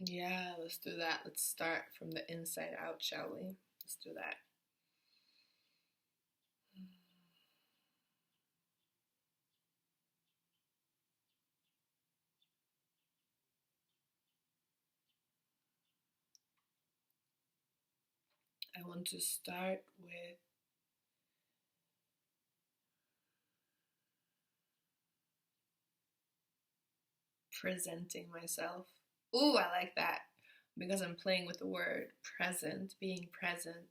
Yeah, let's do that. Let's start from the inside out, shall we? Let's do that. I want to start with presenting myself. Ooh, I like that because I'm playing with the word present, being present.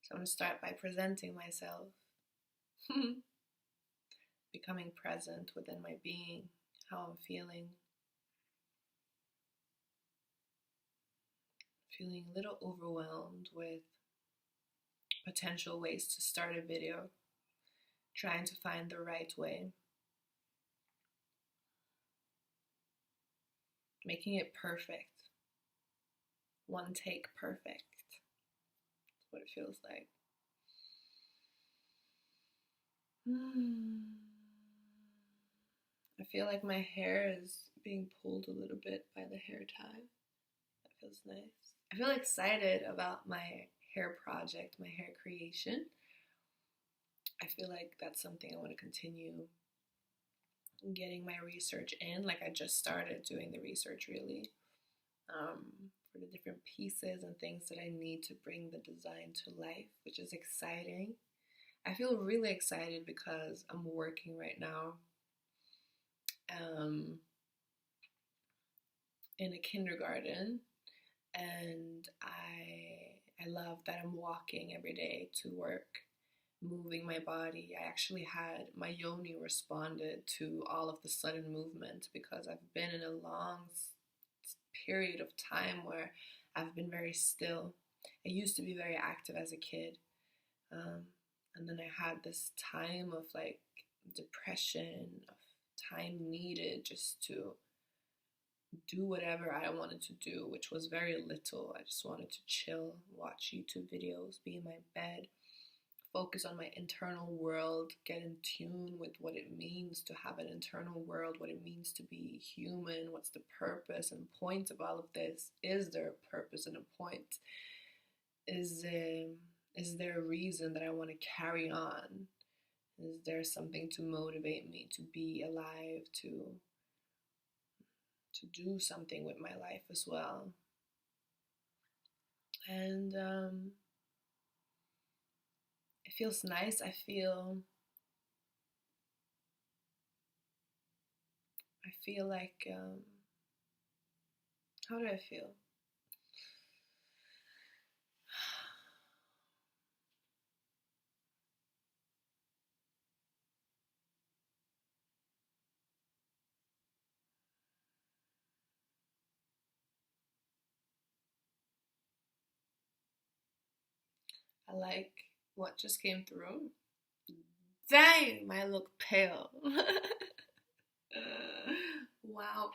So I'm going to start by presenting myself, becoming present within my being, how I'm feeling a little overwhelmed with potential ways to start a video, trying to find the right way, making it perfect, one take perfect. That's what it feels like. I feel like my hair is being pulled a little bit by the hair tie. That feels nice. I feel excited about my hair project, my hair creation. I feel like that's something I want to continue getting my research in. Like I just started doing the research really for the different pieces and things that I need to bring the design to life, which is exciting. I feel really excited because I'm working right now in a kindergarten, and I love that I'm walking every day to work, moving my body. I actually had my yoni responded to all of the sudden movement because I've been in a long period of time where I've been very still. I used to be very active as a kid, and then I had this time of like depression, of time needed just to do whatever I wanted to do, which was very little. I just wanted to chill, watch YouTube videos, be in my bed, focus on my internal world, get in tune with what it means to have an internal world, what it means to be human, what's the purpose and point of all of this. Is there a purpose and a point? Is there a reason that I want to carry on? Is there something to motivate me to be alive, to do something with my life as well? And it feels nice. I feel like how do I feel? I like what just came through. Damn, I look pale. Wow.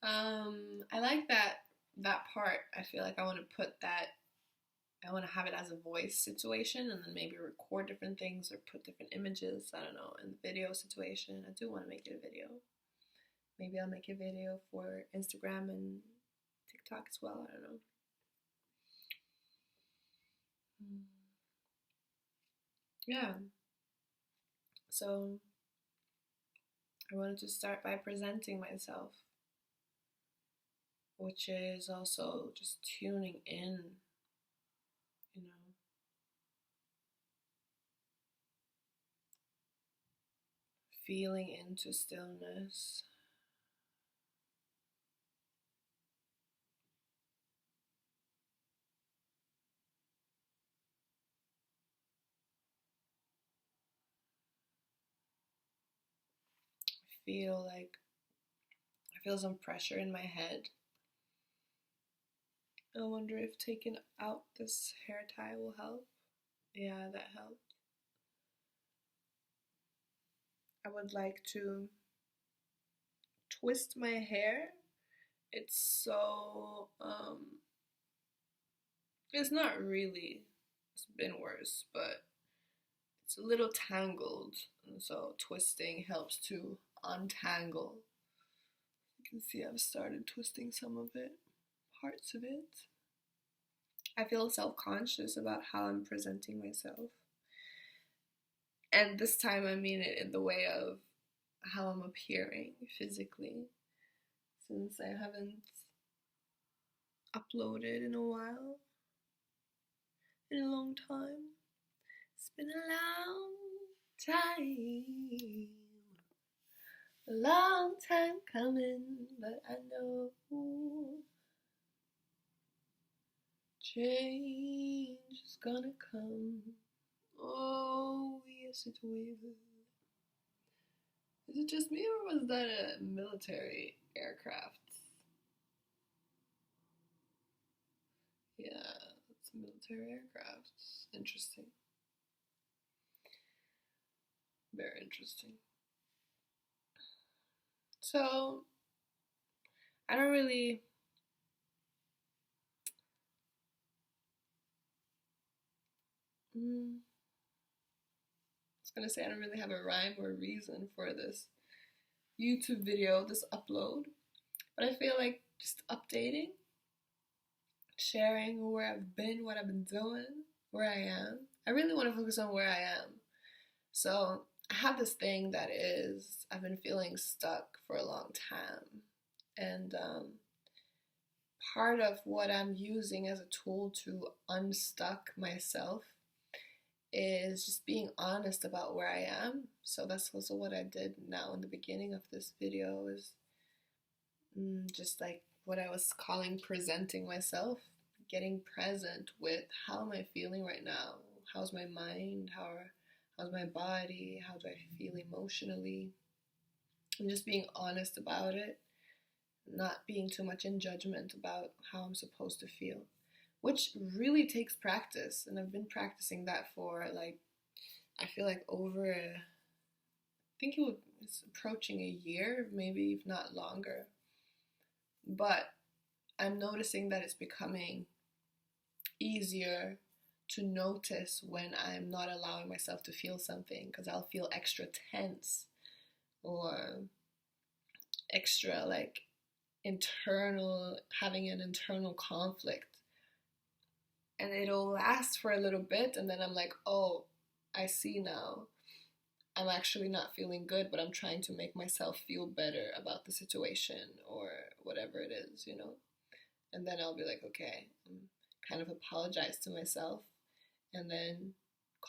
I like that part. I feel like I want to put that. I want to have it as a voice situation, and then maybe record different things or put different images. I don't know, in the video situation. I do want to make it a video. Maybe I'll make a video for Instagram and TikTok as well. I don't know. Yeah. So I wanted to start by presenting myself, which is also just tuning in, you know, feeling into stillness. I feel some pressure in my head. I wonder if taking out this hair tie will help. Yeah, that helped. I would like to twist my hair. It's so, it's not really, it's been worse, but it's a little tangled, and so twisting helps to untangle. You can see I've started twisting some of it, parts of it. I feel self-conscious about how I'm presenting myself. And this time I mean it in the way of how I'm appearing physically, since I haven't uploaded in a while, in a long time. It's been a long time coming, but I know change is gonna come. Oh, yes it will. Is it just me, or was that a military aircraft? Yeah, it's a military aircraft. Interesting. Very interesting. So, I don't really I was gonna say I don't really have a rhyme or reason for this YouTube video, this upload, but I feel like just updating, sharing where I've been, what I've been doing, where I am. I really want to focus on where I am. So I have this thing that is, I've been feeling stuck for a long time. And part of what I'm using as a tool to unstuck myself is just being honest about where I am. So that's also what I did now in the beginning of this video, is just like what I was calling presenting myself, getting present with how am I feeling right now, how's my mind, how's my body, how do I feel emotionally, and just being honest about it, not being too much in judgment about how I'm supposed to feel, which really takes practice. And I've been practicing that for I feel like over, I think it's approaching a year, maybe if not longer. But I'm noticing that it's becoming easier to notice when I'm not allowing myself to feel something, because I'll feel extra tense or extra having an internal conflict, and it'll last for a little bit, and then I'm like, oh, I see now, I'm actually not feeling good, but I'm trying to make myself feel better about the situation or whatever it is, and then I'll be like, okay, kind of apologize to myself, and then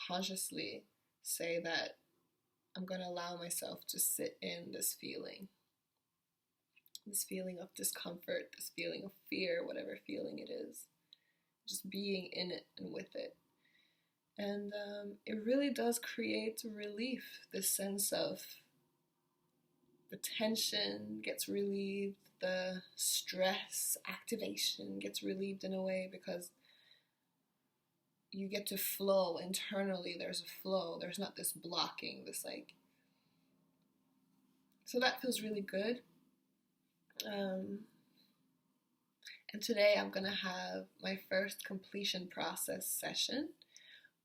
consciously say that I'm going to allow myself to sit in this feeling of discomfort, this feeling of fear, whatever feeling it is, just being in it and with it. And it really does create relief, this sense of the tension gets relieved, the stress activation gets relieved in a way, because you get to flow internally. There's a flow, there's not this blocking, so that feels really good. And today I'm gonna have my first completion process session,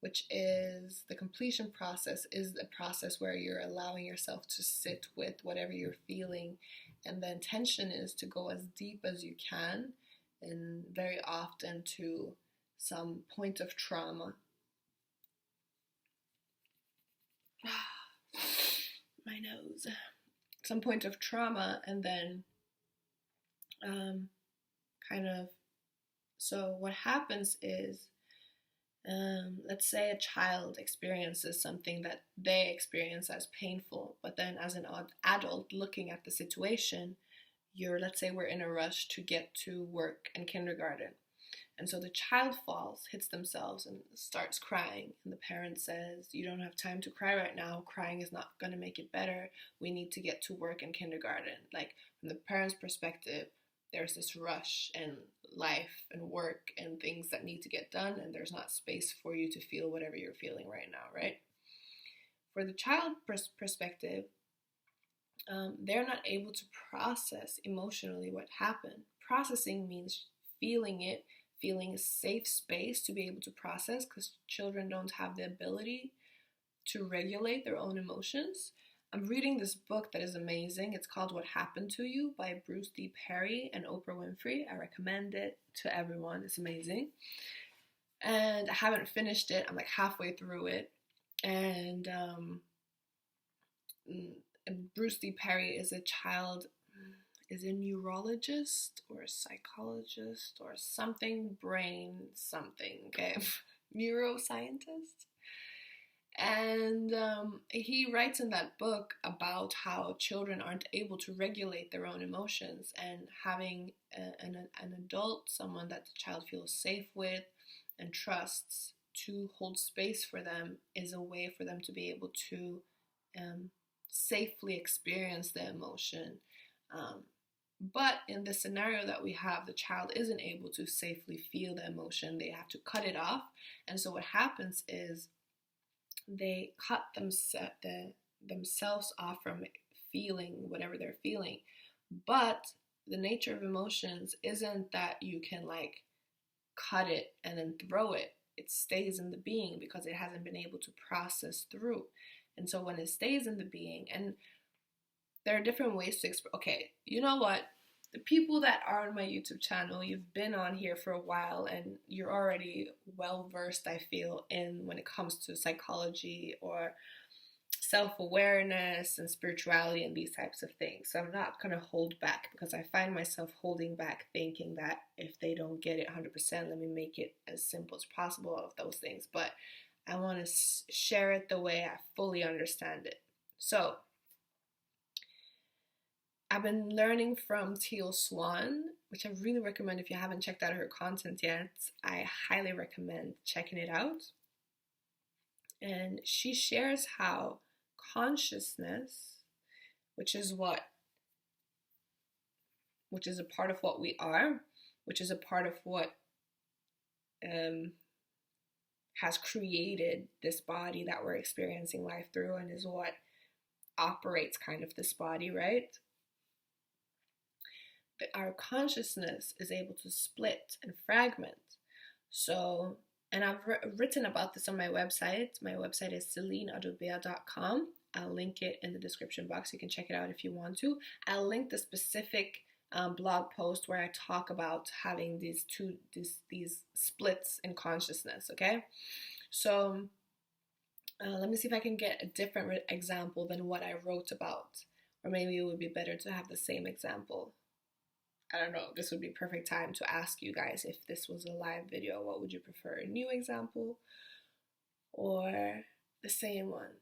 which is, the completion process is the process where you're allowing yourself to sit with whatever you're feeling, and the intention is to go as deep as you can, and very often to some point of trauma. My nose. Some point of trauma, and then so what happens is, let's say a child experiences something that they experience as painful, but then as an adult looking at the situation, let's say we're in a rush to get to work and kindergarten, and so the child falls, hits themselves, and starts crying, and the parent says, you don't have time to cry right now, crying is not going to make it better, we need to get to work and kindergarten. Like, from the parent's perspective, there's this rush and life and work and things that need to get done, and there's not space for you to feel whatever you're feeling right now, right? For the child perspective, they're not able to process emotionally what happened. Processing means feeling it, feeling a safe space to be able to process, because children don't have the ability to regulate their own emotions. I'm reading this book that is amazing. It's called What Happened to You by Bruce D. Perry and Oprah Winfrey. I recommend it to everyone. It's amazing. And I haven't finished it. I'm like halfway through it. And Bruce D. Perry is a neurologist or a psychologist or something, brain something, okay? Neuroscientist. And he writes in that book about how children aren't able to regulate their own emotions, and having an adult, someone that the child feels safe with and trusts to hold space for them, is a way for them to be able to safely experience the emotion. But in the scenario that we have, the child isn't able to safely feel the emotion. They have to cut it off. And so what happens is they cut themselves off from feeling whatever they're feeling. But the nature of emotions isn't that you can like cut it and then throw it. It stays in the being because it hasn't been able to process through. And so when it stays in the being, and there are different ways to express. Okay, you know what? The people that are on my YouTube channel, you've been on here for a while and you're already well versed, I feel, in when it comes to psychology or self-awareness and spirituality and these types of things. So I'm not going to hold back, because I find myself holding back, thinking that if they don't get it 100%, let me make it as simple as possible of those things. But I want to share it the way I fully understand it. So I've been learning from Teal Swan, which I really recommend. If you haven't checked out her content yet, I highly recommend checking it out. And she shares how consciousness, which is a part of what we are, which is a part of what has created this body that we're experiencing life through, and is what operates kind of this body, right? But our consciousness is able to split and fragment. So, and I've written about this on my website. My website is CELINE.ADOBEA.com. I'll link it in the description box. You can check it out if you want to. I'll link the specific blog post where I talk about having these splits in consciousness, okay? So let me see if I can get a different example than what I wrote about. Or maybe it would be better to have the same example. I don't know, this would be perfect time to ask you guys, if this was a live video, what would you prefer? A new example or the same one?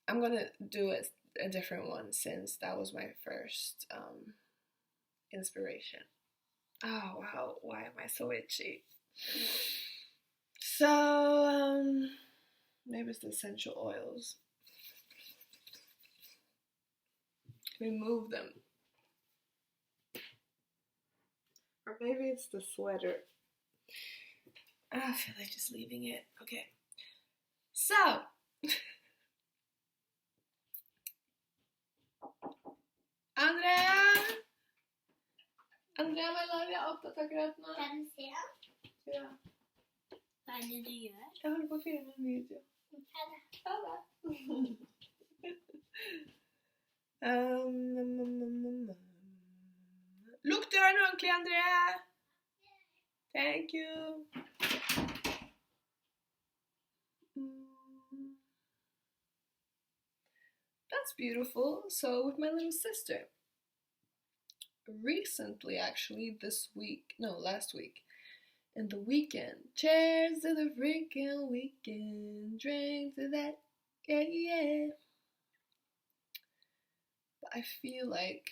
I'm gonna do a different one, since that was my first inspiration. Oh wow, why am I so itchy? So maybe it's the essential oils. Remove them. Or maybe it's the sweater. I feel like just leaving it. Okay. So, Andrea, my love, jag är opptatt akkurat nå. Kan du se? Ja. Vad är det du gör? Jag håller på att filma en video. Luktar den ordentligt, Andrea? Thank you. That's beautiful. So with my little sister, recently, actually, last week, in the weekend, cheers to the freaking weekend, drink to that, yeah. But I feel like,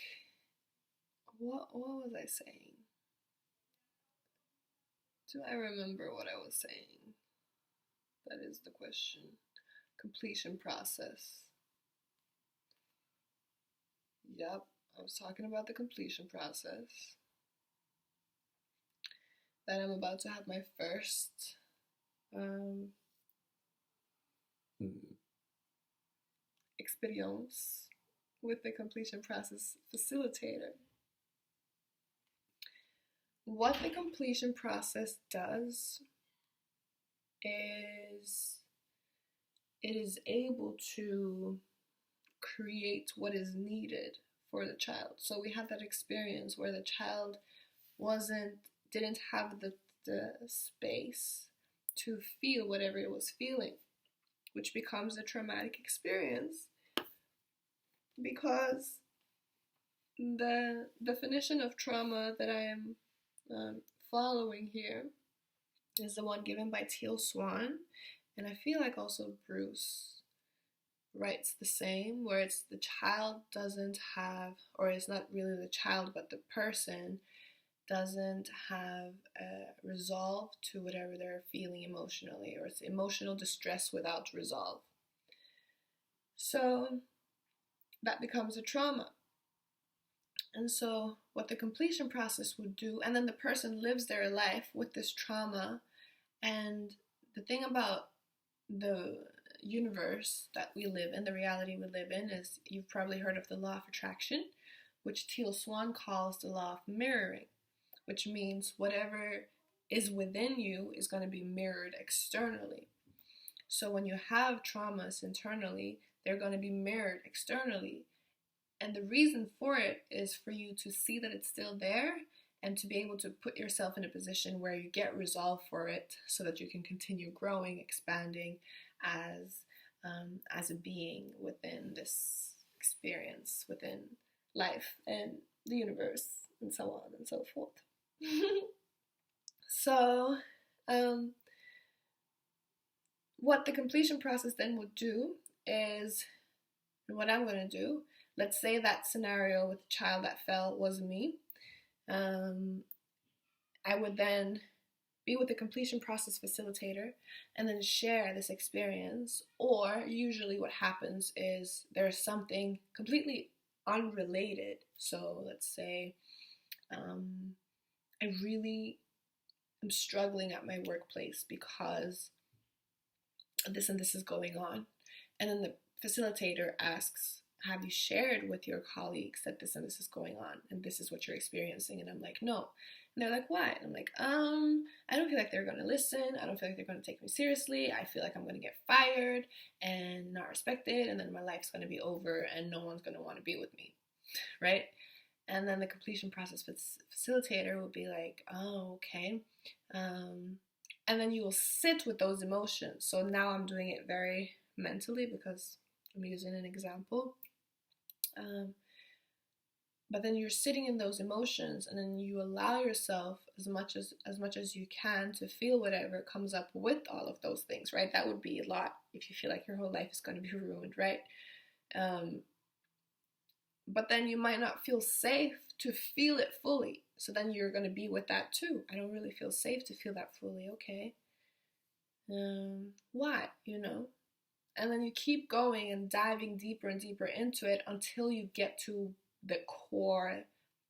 what was I saying? Do I remember what I was saying? That is the question. Completion process. Yep, I was talking about the completion process. That I'm about to have my first experience with the completion process facilitator. What the completion process does is it is able to create what is needed for the child. So we had that experience where the child didn't have the space to feel whatever it was feeling, which becomes a traumatic experience, because the definition of trauma that I am following here is the one given by Teal Swan, and I feel like also Bruce writes the same, where it's the child doesn't have, or it's not really the child, but the person doesn't have a resolve to whatever they're feeling emotionally, or it's emotional distress without resolve. So that becomes a trauma. And so what the completion process would do, and then the person lives their life with this trauma. And the thing about the universe that we live in, the reality we live in, is you've probably heard of the law of attraction, which Teal Swan calls the law of mirroring, which means whatever is within you is going to be mirrored externally. So when you have traumas internally, they're going to be mirrored externally. And the reason for it is for you to see that it's still there and to be able to put yourself in a position where you get resolve for it so that you can continue growing, expanding as a being within this experience, within life and the universe, and so on and so forth. So, what the completion process then would do is, and what I'm going to do, let's say that scenario with the child that fell was me. I would then be with the completion process facilitator and then share this experience. Or usually what happens is there's something completely unrelated. So let's say I really am struggling at my workplace because this and this is going on. And then the facilitator asks, have you shared with your colleagues that this and this is going on and this is what you're experiencing? And I'm like, no. And they're like, why? And I'm like, I don't feel like they're going to listen. I don't feel like they're going to take me seriously. I feel like I'm going to get fired and not respected, and then my life's going to be over and no one's going to want to be with me, right? And then the completion process facilitator will be like, oh, okay. And then you will sit with those emotions. So now I'm doing it very mentally because I'm using an example. But then you're sitting in those emotions, and then you allow yourself as much as you can to feel whatever comes up with all of those things, right? That would be a lot if you feel like your whole life is going to be ruined, right? But then you might not feel safe to feel it fully. So then you're going to be with that too. I don't really feel safe to feel that fully. Okay. Why? And then you keep going and diving deeper and deeper into it until you get to the core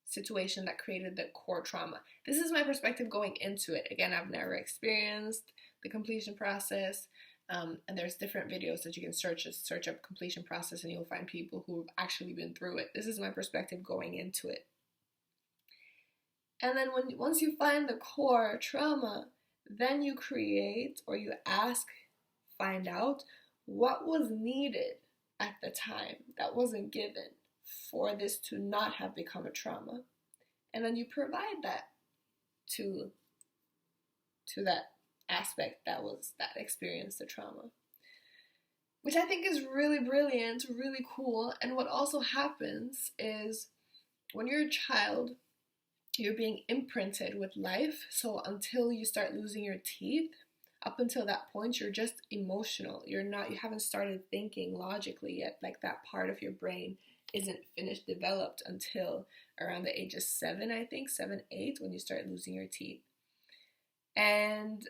situation that created the core trauma. This is my perspective going into it. Again, I've never experienced the completion process. And there's different videos that you can search up completion process, and you'll find people who have actually been through it. This is my perspective going into it. And then once you find the core trauma, then you create, or you find out what was needed at the time that wasn't given for this to not have become a trauma. And then you provide that to that aspect that experienced the trauma, which I think is really brilliant, really cool. And what also happens is when you're a child, you're being imprinted with life. So until you start losing your teeth, up until that point, you're just emotional. You haven't started thinking logically yet. Like, that part of your brain isn't finished developed until around the age of 7, I think, 7, 8, when you start losing your teeth. And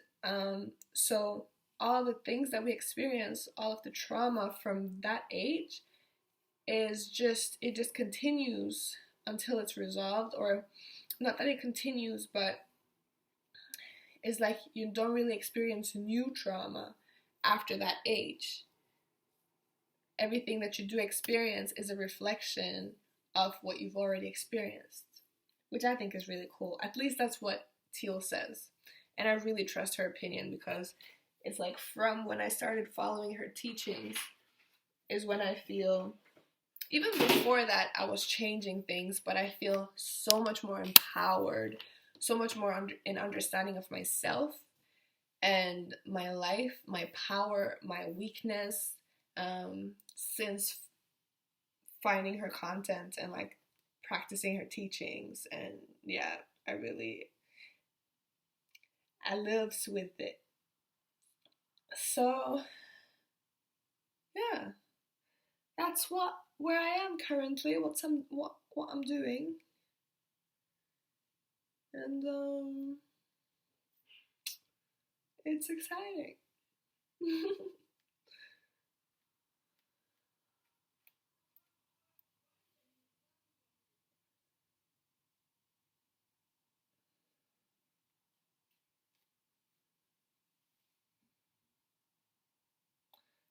so all the things that we experience, all of the trauma from that age it just continues until it's resolved, or not that it continues, but it's like you don't really experience new trauma after that age. everything that you do experience is a reflection of what you've already experienced, which I think is really cool. At least that's what Teal says. And I really trust her opinion, because it's like from when I started following her teachings is when I feel, even before that, I was changing things, but I feel so much more empowered, so much more in understanding of myself and my life, my power, my weakness, since finding her content and like practicing her teachings. And yeah, I lives with it. So yeah, that's where I am currently, what I'm doing. And it's exciting.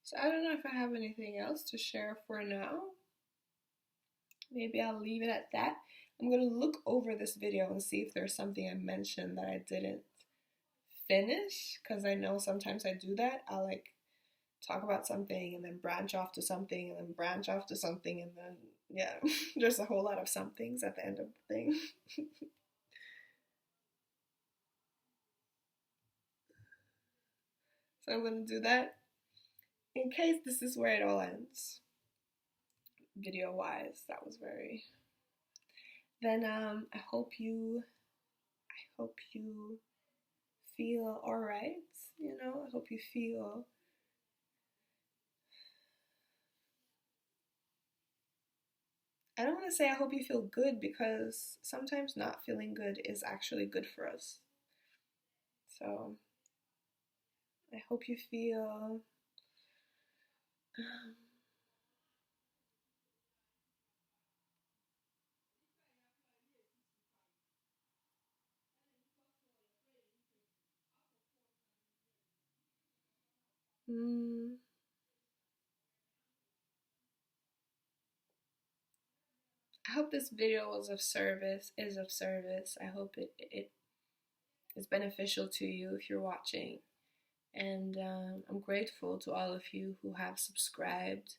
So I don't know if I have anything else to share for now. Maybe I'll leave it at that. I'm gonna look over this video and see if there's something I mentioned that I didn't finish, because I know sometimes I do that. I'll like talk about something and then branch off to something and then branch off to something, and then yeah, there's a whole lot of somethings at the end of the thing. So I'm gonna do that in case this is where it all ends. Video wise, that was very. Then I hope you feel all right. You know, I hope you feel. I don't want to say I hope you feel good, because sometimes not feeling good is actually good for us. So I hope you feel I hope this video was of service, is of service. I hope it is beneficial to you if you're watching. And I'm grateful to all of you who have subscribed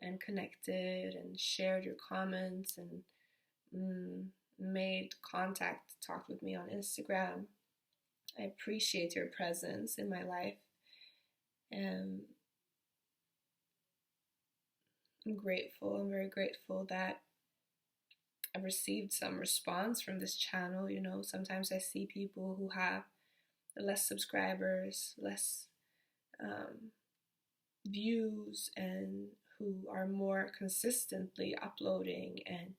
and connected and shared your comments and made contact, talked with me on Instagram. I appreciate your presence in my life. And I'm grateful. I'm very grateful that I've received some response from this channel. You know, sometimes I see people who have less subscribers, less views, and who are more consistently uploading, and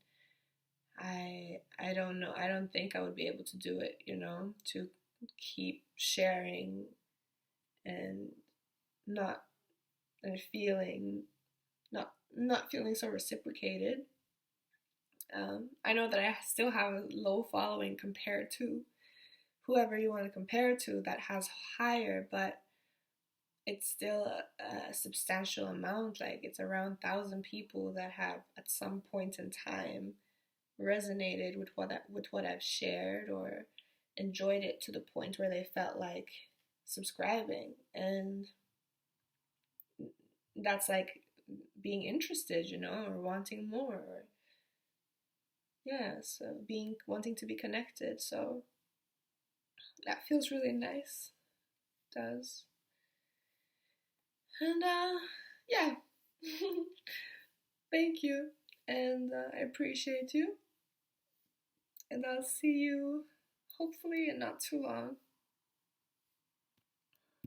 I don't know, I don't think I would be able to do it, you know, to keep sharing and not feeling so reciprocated. I know that I still have a low following compared to whoever you want to compare to that has higher, but it's still a substantial amount. Like, it's around 1,000 people that have at some point in time resonated with what I've shared, or enjoyed it to the point where they felt like subscribing. And that's like being interested, you know, or wanting more, or yeah, so wanting to be connected. So that feels really nice. It does. And yeah. Thank you, and I appreciate you, and I'll see you hopefully in not too long.